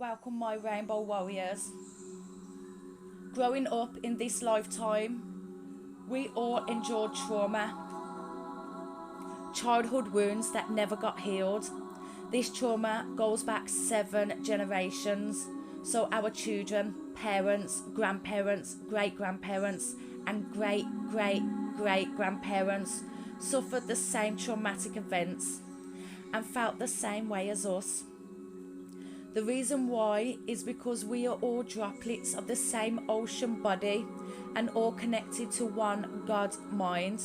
welcome my rainbow warriors. Growing up in this lifetime, we all endured trauma, childhood wounds that never got healed. This trauma goes back 7 generations, so our children, parents, grandparents, great-grandparents and great-great-great-grandparents suffered the same traumatic events and felt the same way as us. The reason why is because we are all droplets of the same ocean body and all connected to one God mind.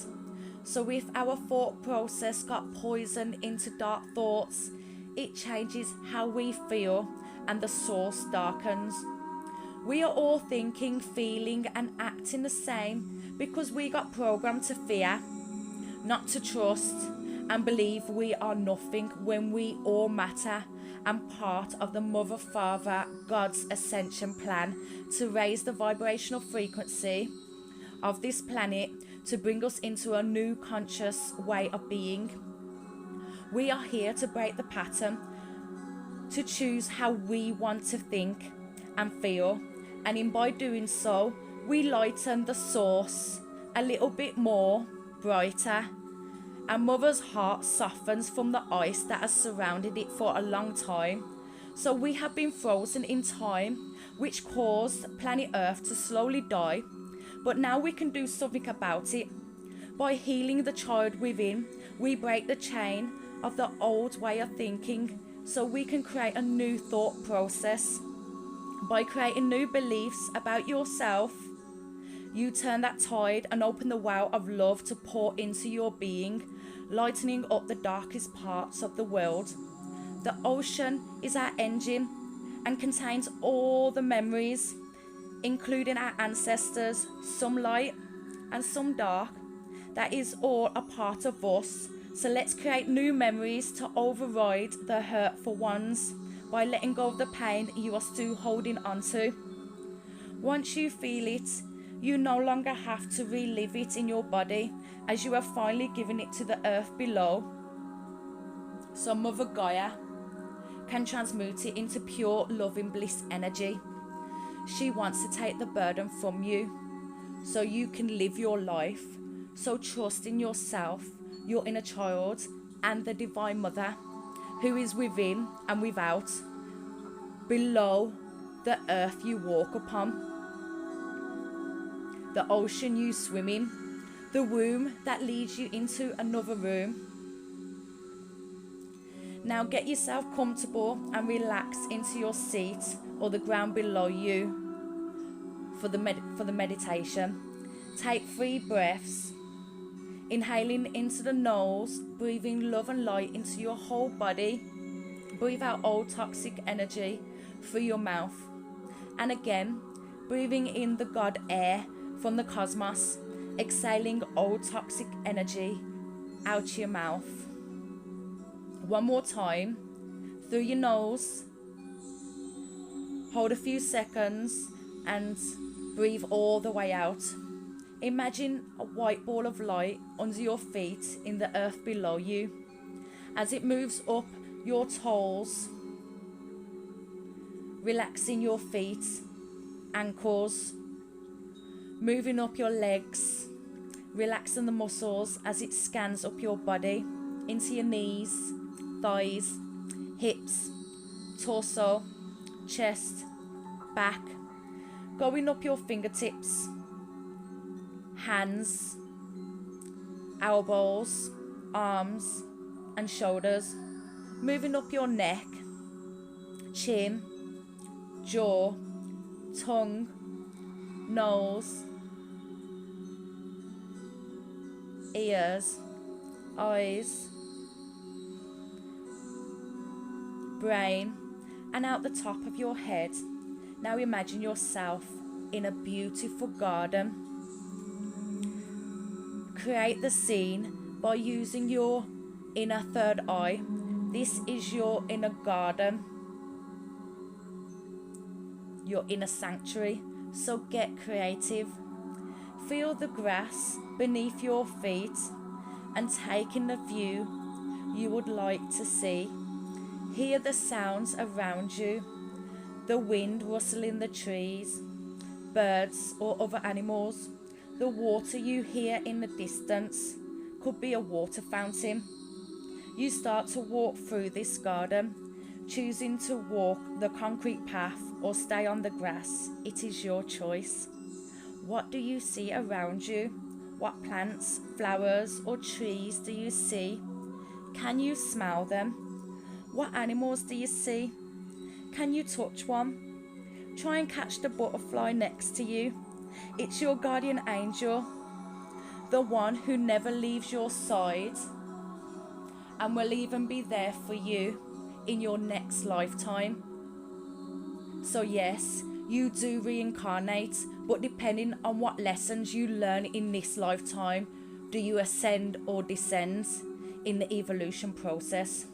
So if our thought process got poisoned into dark thoughts, it changes how we feel and the source darkens. We are all thinking, feeling and acting the same because we got programmed to fear, not to trust and believe we are nothing when we all matter and part of the Mother, Father, God's ascension plan to raise the vibrational frequency of this planet to bring us into a new conscious way of being. We are here to break the pattern, to choose how we want to think and feel, and in by doing so, we lighten the source a little bit more brighter. And Mother's heart softens from the ice that has surrounded it for a long time. So we have been frozen in time, which caused planet Earth to slowly die. But now we can do something about it. By healing the child within, we break the chain of the old way of thinking, so we can create a new thought process. By creating new beliefs about yourself, you turn that tide and open the well of love to pour into your being, lightening up the darkest parts of the world. The ocean is our engine and contains all the memories, including our ancestors, some light and some dark. That is all a part of us. So let's create new memories to override the hurtful ones by letting go of the pain you are still holding on to. Once you feel it, you no longer have to relive it in your body, as you have finally given it to the earth below. So Mother Gaia can transmute it into pure loving bliss energy. She wants to take the burden from you so you can live your life. So trust in yourself, your inner child and the Divine Mother who is within and without, below the earth you walk upon, the ocean you swim in, the womb that leads you into another room. Now get yourself comfortable and relax into your seat or the ground below you for the meditation. Take 3 breaths, inhaling into the nose, breathing love and light into your whole body. Breathe out old toxic energy through your mouth. And again, breathing in the God air from the cosmos, exhaling old toxic energy out your mouth. One more time, through your nose. Hold a few seconds and breathe all the way out. Imagine a white ball of light under your feet in the earth below you. As it moves up your toes, relaxing your feet, ankles, moving up your legs, relaxing the muscles as it scans up your body into your knees, thighs, hips, torso, chest, back, going up your fingertips, hands, elbows, arms and shoulders, moving up your neck, chin, jaw, tongue, nose, ears, eyes, brain, and out the top of your head. Now imagine yourself in a beautiful garden. Create the scene by using your inner third eye. This is your inner garden, your inner sanctuary. So get creative. Feel the grass beneath your feet and take in the view you would like to see. Hear the sounds around you. the wind rustling the trees, birds or other animals. The water you hear in the distance could be a water fountain. You start to walk through this garden, choosing to walk the concrete path or stay on the grass. It is your choice. What do you see around you? What plants, flowers or trees do you see? Can you smell them? What animals do you see? Can you touch one? Try and catch the butterfly next to you. It's your guardian angel, the one who never leaves your side and will even be there for you in your next lifetime. So yes, you do reincarnate, but depending on what lessons you learn in this lifetime, do you ascend or descend in the evolution process.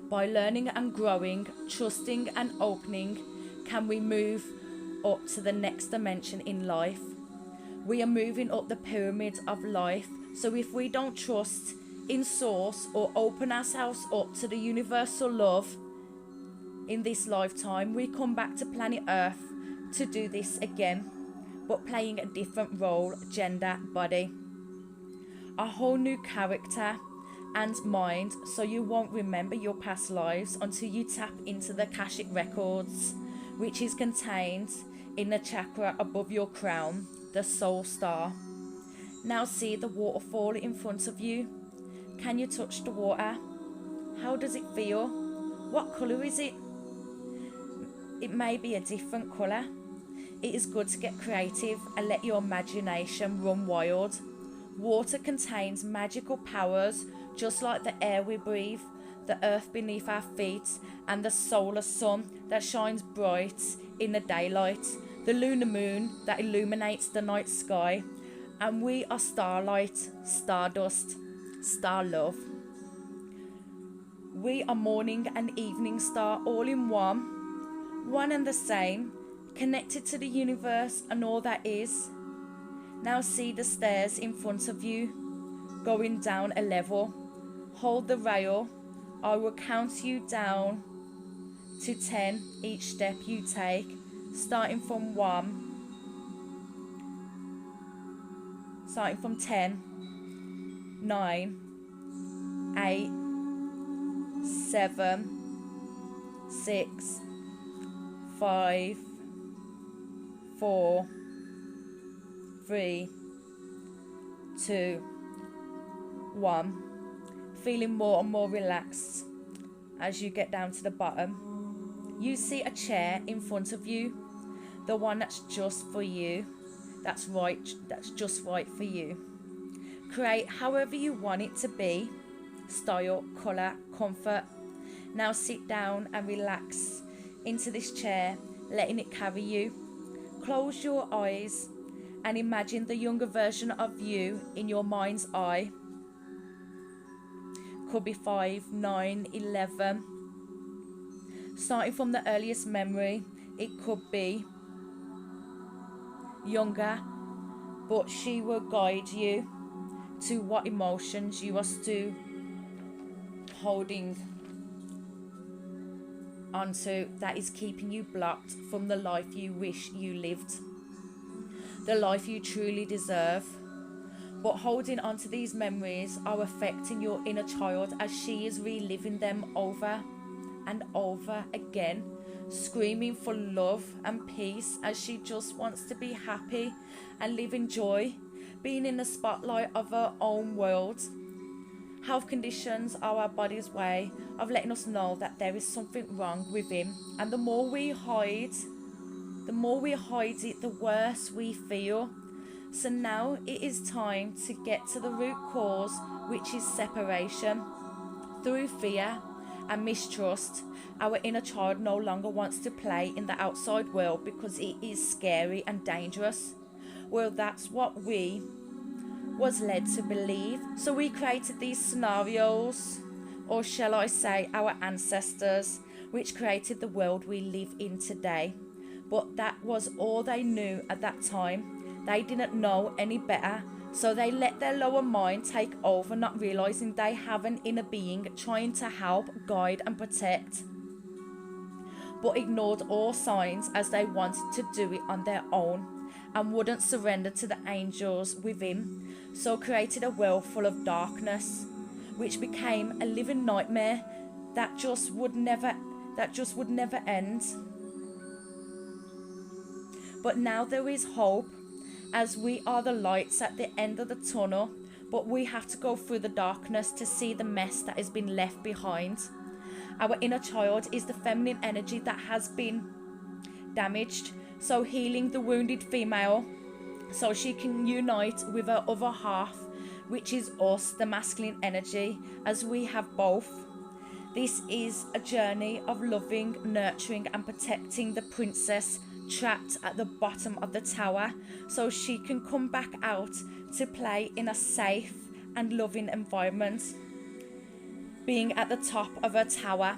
By learning and growing, trusting and opening, can we move up to the next dimension in life. We are moving up the pyramid of life, so if we don't trust in source or open ourselves up to the universal love in this lifetime, we come back to planet Earth to do this again, but playing a different role, gender, body. A whole new character and mind, so you won't remember your past lives until you tap into the Akashic records, which is contained in the chakra above your crown, the soul star. Now see the waterfall in front of you. Can you touch the water? How does it feel? What colour is it? It may be a different colour. It is good to get creative and let your imagination run wild. Water contains magical powers, just like the air we breathe, the earth beneath our feet, and the solar sun that shines bright in the daylight, the lunar moon that illuminates the night sky, and we are starlight, stardust, star love. We are morning and evening star all in one and the same, connected to the universe and all that is. Now see the stairs in front of you, going down a level. Hold the rail. I will count you down to 10 each step you take, starting from 10, 9, 8, 7, 6, 5, 4, 3, 2, 1. Feeling more and more relaxed as you get down to the bottom. You see a chair in front of you, the one that's just for you. That's just right for you. Create however you want it to be, style, colour, comfort. Now sit down and relax into this chair, letting it carry you. Close your eyes and imagine the younger version of you in your mind's eye. Could be 5, 9, 11. Starting from the earliest memory, it could be younger, but she will guide you to what emotions you are still holding onto that is keeping you blocked from the life you wish you lived, the life you truly deserve. But holding on to these memories are affecting your inner child as she is reliving them over and over again, screaming for love and peace as she just wants to be happy and live in joy, being in the spotlight of her own world. Health conditions are our body's way of letting us know that there is something wrong with him, and the more we hide it, the worse we feel. So now it is time to get to the root cause, which is separation. Through fear and mistrust, our inner child no longer wants to play in the outside world because it is scary and dangerous. Well, that's what we was led to believe. So we created these scenarios, or shall I say our ancestors, which created the world we live in today. But that was all they knew at that time. They didn't know any better, so they let their lower mind take over, not realising they have an inner being trying to help, guide and protect. but ignored all signs as they wanted to do it on their own and wouldn't surrender to the angels within, so created a world full of darkness, which became a living nightmare that just would never end. But now there is hope, as we are the lights at the end of the tunnel, but we have to go through the darkness to see the mess that has been left behind. Our inner child is the feminine energy that has been damaged, so healing the wounded female so she can unite with her other half, which is us, the masculine energy, as we have both. This is a journey of loving, nurturing and protecting the princess trapped at the bottom of the tower, so she can come back out to play in a safe and loving environment, being at the top of her tower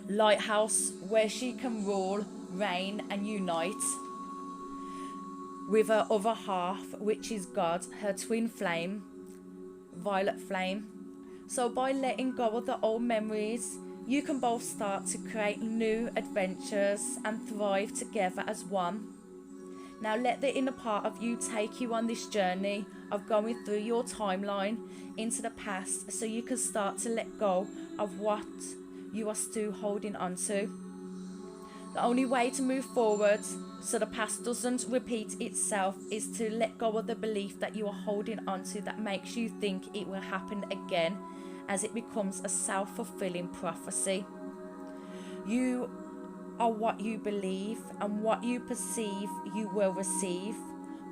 lighthouse where she can rule, reign and unite with her other half, which is God, her twin flame, violet flame. So by letting go of the old memories, you can both start to create new adventures and thrive together as one. Now let the inner part of you take you on this journey of going through your timeline into the past, so you can start to let go of what you are still holding on to. The only way to move forward so the past doesn't repeat itself is to let go of the belief that you are holding on to that makes you think it will happen again, as it becomes a self-fulfilling prophecy. You are what you believe, and what you perceive you will receive.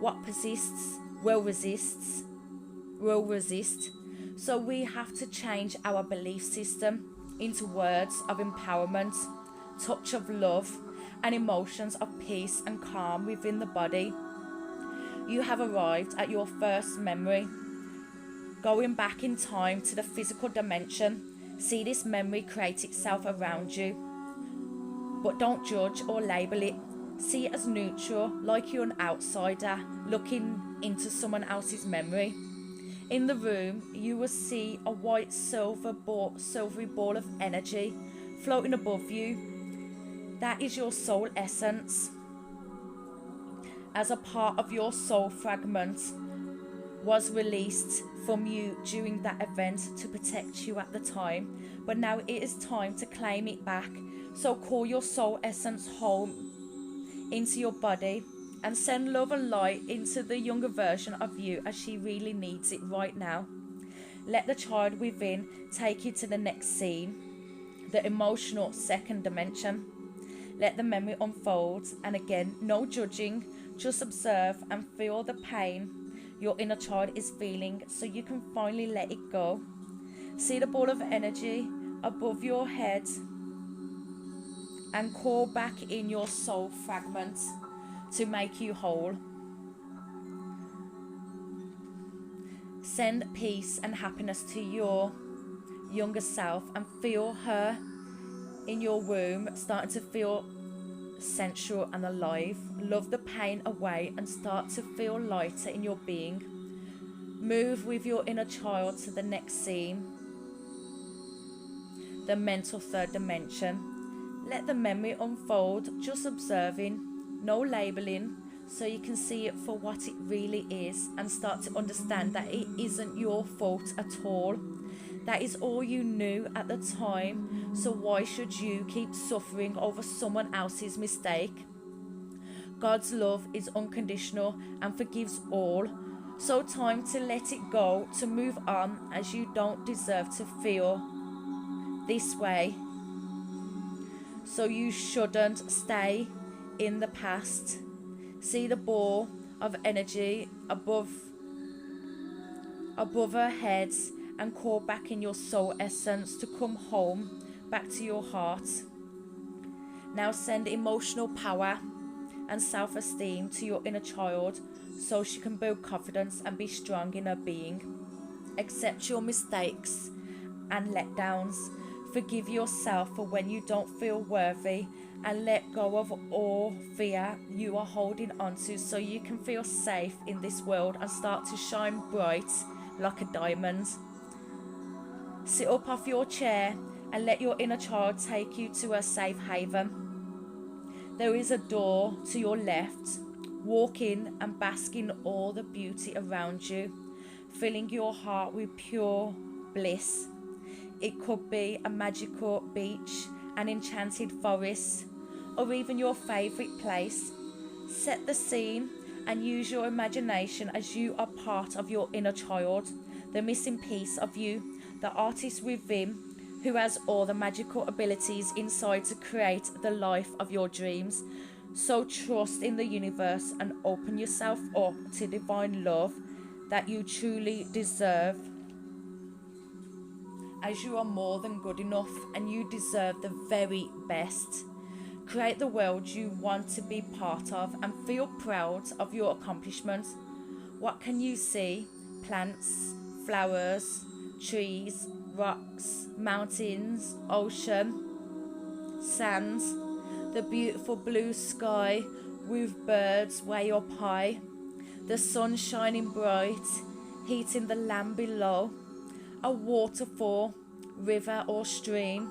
What persists will resist. So we have to change our belief system into words of empowerment, touch of love and emotions of peace and calm within the body. You have arrived at your first memory. Going back in time to the physical dimension, see this memory create itself around you. But don't judge or label it. See it as neutral, like you're an outsider looking into someone else's memory. In the room, you will see a white silvery ball of energy floating above you. That is your soul essence, as a part of your soul fragment was released from you during that event to protect you at the time. But now it is time to claim it back. So call your soul essence home into your body and send love and light into the younger version of you, as she really needs it right now. Let the child within take you to the next scene, the emotional second dimension. Let the memory unfold, and again, no judging, just observe and feel the pain your inner child is feeling, so you can finally let it go. See the ball of energy above your head and call back in your soul fragment to make you whole. Send peace and happiness to your younger self and feel her in your womb starting to feel sensual and alive. Love the pain away and start to feel lighter in your being. Move with your inner child to the next scene, the mental third dimension. Let the memory unfold, just observing, no labeling, so you can see it for what it really is and start to understand that it isn't your fault at all. That is all you knew at the time, so why should you keep suffering over someone else's mistake? God's love is unconditional and forgives all, so time to let it go, to move on, as you don't deserve to feel this way. So you shouldn't stay in the past. See the ball of energy above her head and call back in your soul essence to come home, back to your heart. Now send emotional power and self-esteem to your inner child so she can build confidence and be strong in her being. Accept your mistakes and letdowns. Forgive yourself for when you don't feel worthy, and let go of all fear you are holding onto so you can feel safe in this world and start to shine bright like a diamond. Sit up off your chair and let your inner child take you to a safe haven. There is a door to your left. Walk in and bask in all the beauty around you, filling your heart with pure bliss. It could be a magical beach, an enchanted forest, or even your favourite place. Set the scene and use your imagination as you are part of your inner child, the missing piece of you, the artist within who has all the magical abilities inside to create the life of your dreams. So trust in the universe and open yourself up to divine love that you truly deserve, as you are more than good enough and you deserve the very best. Create the world you want to be part of and feel proud of your accomplishments. What can you see? Plants, flowers, trees, rocks, mountains, ocean, sands, the beautiful blue sky with birds way up high, the sun shining bright, heating the land below, a waterfall, river or stream,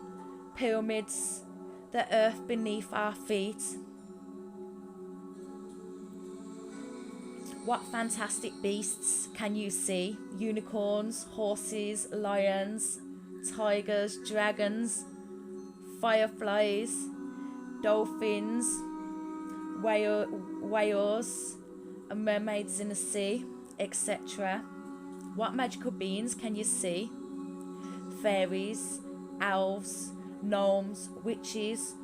pyramids, the earth beneath our feet. What fantastic beasts can you see? Unicorns, horses, lions, tigers, dragons, fireflies, dolphins, whales, mermaids in the sea, etc. What magical beings can you see? Fairies, elves, gnomes, witches,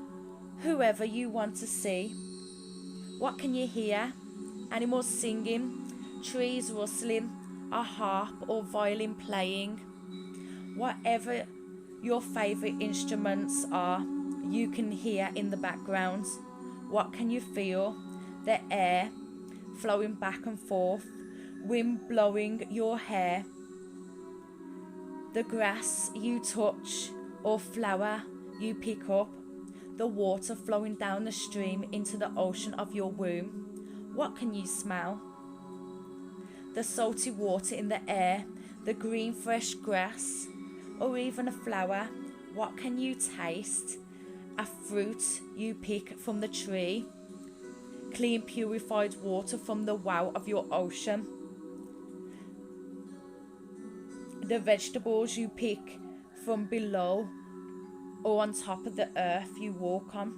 whoever you want to see. What can you hear? Animals singing, trees rustling, a harp or violin playing. Whatever your favourite instruments are, you can hear in the background. What can you feel? The air flowing back and forth, wind blowing your hair, the grass you touch or flower you pick up, the water flowing down the stream into the ocean of your womb. What can you smell? The salty water in the air, the green fresh grass, or even a flower. What can you taste? A fruit you pick from the tree, clean purified water from the well of your ocean, the vegetables you pick from below or on top of the earth you walk on.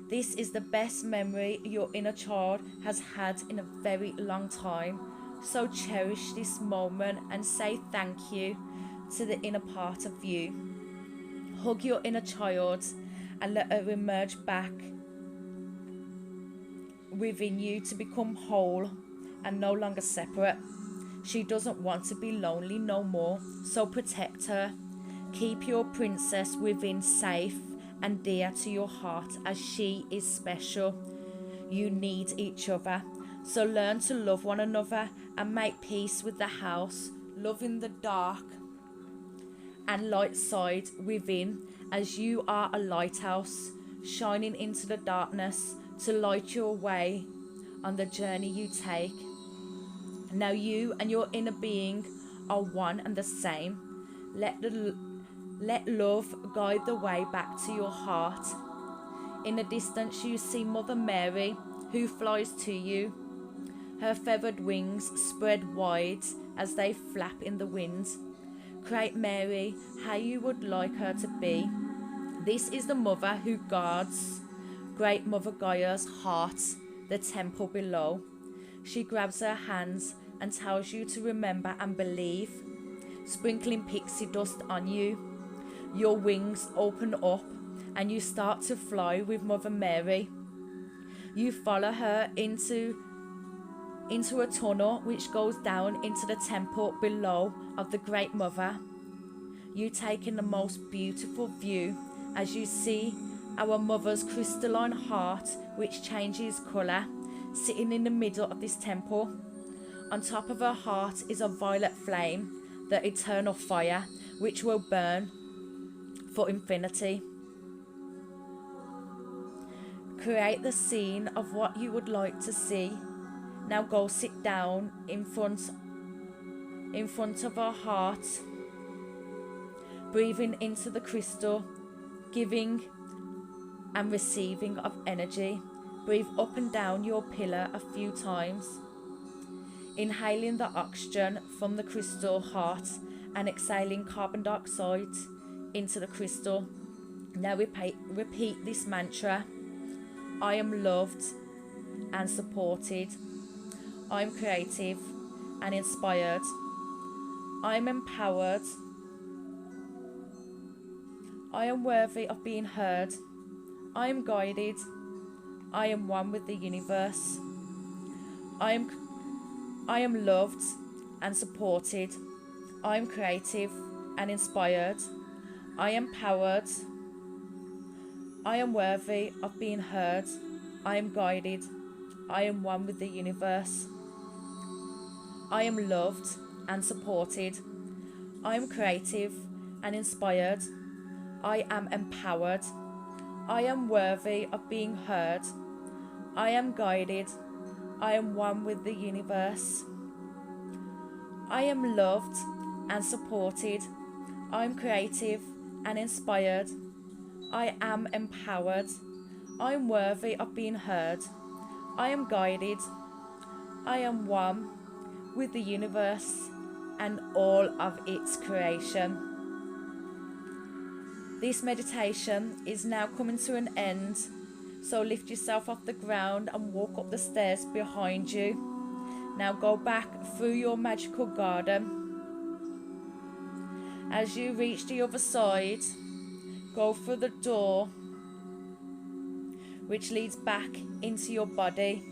This is the best memory your inner child has had in a very long time. So cherish this moment and say thank you to the inner part of you. Hug your inner child and let her emerge back within you to become whole and no longer separate. She doesn't want to be lonely no more, so protect her. Keep your princess within safe and dear to your heart, as she is special. You need each other, so learn to love one another and make peace with the house, loving the dark and light side within, as you are a lighthouse shining into the darkness to light your way on the journey you take. Now you and your inner being are one and the same. Let love guide the way back to your heart. In the distance you see Mother Mary, who flies to you. Her feathered wings spread wide as they flap in the wind. Create Mary how you would like her to be. This is the mother who guards Great Mother Gaia's heart, the temple below. She grabs her hands and tells you to remember and believe, sprinkling pixie dust on you. Your wings open up and you start to fly with Mother Mary. You follow her into a tunnel which goes down into the temple below of the Great Mother. You take in the most beautiful view as you see our Mother's crystalline heart, which changes colour, sitting in the middle of this temple. On top of her heart is a violet flame, the eternal fire, which will burn for infinity. Create the scene of what you would like to see. Now go sit down in front of her heart, breathing into the crystal, giving and receiving of energy. Breathe up and down your pillar a few times, inhaling the oxygen from the crystal heart and exhaling carbon dioxide into the crystal. Now repeat this mantra. I am loved and supported. I am creative and inspired. I am empowered. I am worthy of being heard. I am guided. I am one with the universe. I am loved and supported. I am creative and inspired. I am empowered. I am worthy of being heard. I am guided. I am one with the universe. I am loved and supported. I am creative and inspired. I am empowered. I am worthy of being heard. I am guided. I am one with the universe. I am loved and supported. I am creative and inspired. I am empowered. I am worthy of being heard. I am guided. I am one with the universe and all of its creation. This meditation is now coming to an end, so lift yourself off the ground and walk up the stairs behind you. Now go back through your magical garden. As you reach the other side, go through the door which leads back into your body.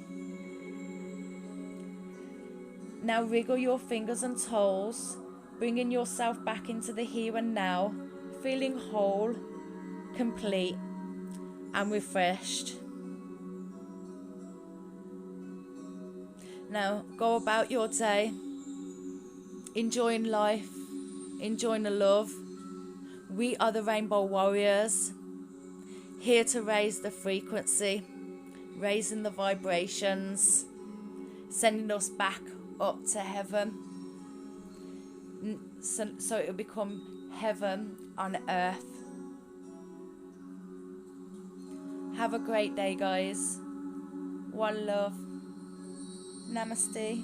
Now wriggle your fingers and toes, bringing yourself back into the here and now, feeling whole, complete and refreshed. Now go about your day, enjoying life, enjoying the love. We are the Rainbow Warriors, here to raise the frequency, raising the vibrations, sending us back up to heaven, so it will become heaven on earth. Have a great day, guys. One love. Namaste.